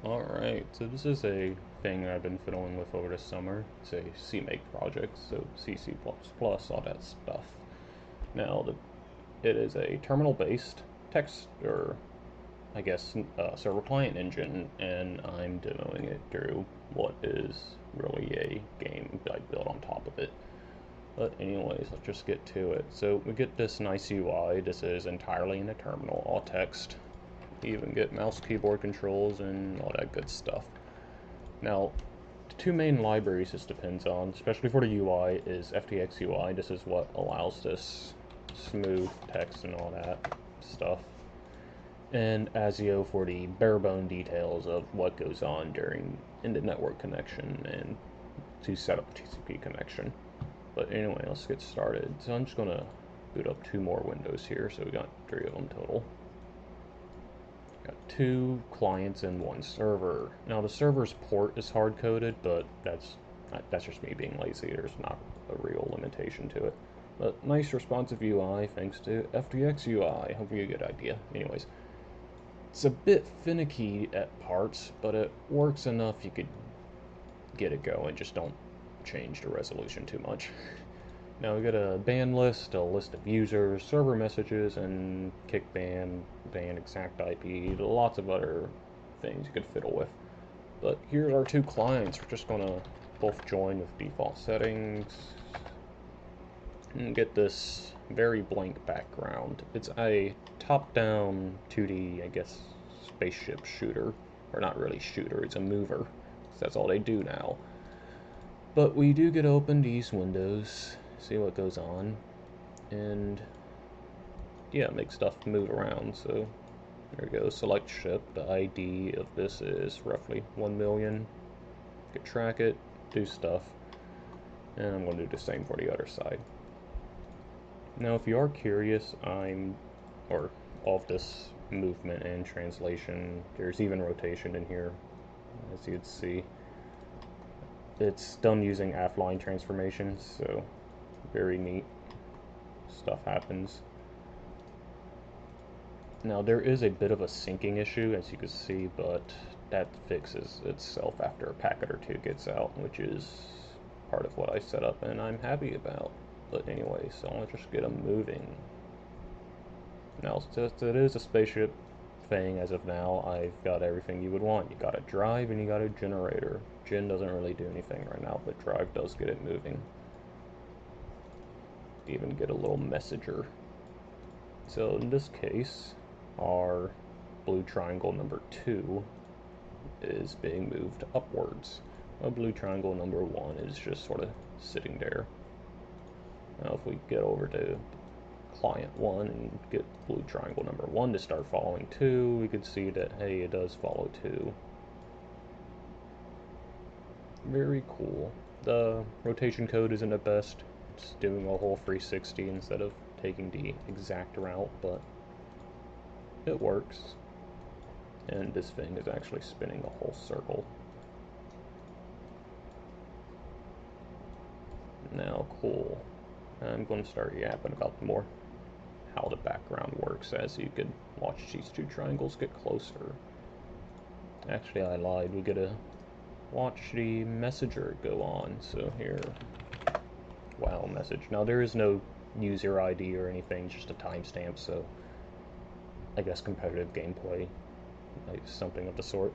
Alright, so this is a thing I've been fiddling with over the summer. It's a CMake project, so C, C++, all that stuff. Now, it is a terminal-based text, or I guess, server client engine, and I'm demoing it through what is really a game that I built on top of it. But anyways, let's just get to it. So we get this nice UI. This is entirely in the terminal, all text. You even get mouse keyboard controls and all that good stuff. Now, the two main libraries this depends on, especially for the UI, is FTX UI. This is what allows this smooth text and all that stuff. And ASIO for the barebone details of what goes on during in the network connection and to set up a TCP connection. But anyway, let's get started. So I'm just gonna boot up two more windows here, so we got three of them total. Got two clients and one server. Now the server's port is hard-coded, but that's just me being lazy. There's not a real limitation to it. But nice responsive UI thanks to FTX UI. Hope you get a good idea. Anyways, it's a bit finicky at parts, but it works enough you could get it going. Just don't change the resolution too much. Now we got a ban list, a list of users, server messages, and kick ban, ban exact IP, lots of other things you could fiddle with. But here's our two clients. We're just gonna both join with default settings and get this very blank background. It's a top-down 2D, I guess, spaceship shooter. Or not really shooter, it's a mover. That's all they do now. But we do get to open these windows, see what goes on, and yeah, make stuff move around. So there we go, select ship. The ID of this is roughly 1 million. You can track it, do stuff, and I'm going to do the same for the other side. Now if you are curious, or all of this movement and translation, there's even rotation in here, as you'd see. It's done using affine transformations, so very neat stuff happens. Now there is a bit of a syncing issue, as you can see, but that fixes itself after a packet or two gets out, which is part of what I set up and I'm happy about. But anyway, so I'll just get them moving. Now, since it is a spaceship thing as of now, I've got everything you would want. You got a drive and you got a generator. Gen doesn't really do anything right now, but drive does get it moving. Even get a little messenger. So in this case, our blue triangle number 2 is being moved upwards. Our blue triangle number 1 is just sort of sitting there. Now if we get over to client 1 and get blue triangle number 1 to start following 2, we can see that, hey, it does follow 2. Very cool. The rotation code isn't the best. It's doing a whole 360 instead of taking the exact route, but it works. And this thing is actually spinning a whole circle. Now, cool. I'm going to start yapping about more how the background works as you can watch these two triangles get closer. Actually, I lied. We get to watch the messenger go on. So here, wow, message. Now there is no user ID or anything, just a timestamp. So I guess competitive gameplay, like something of the sort.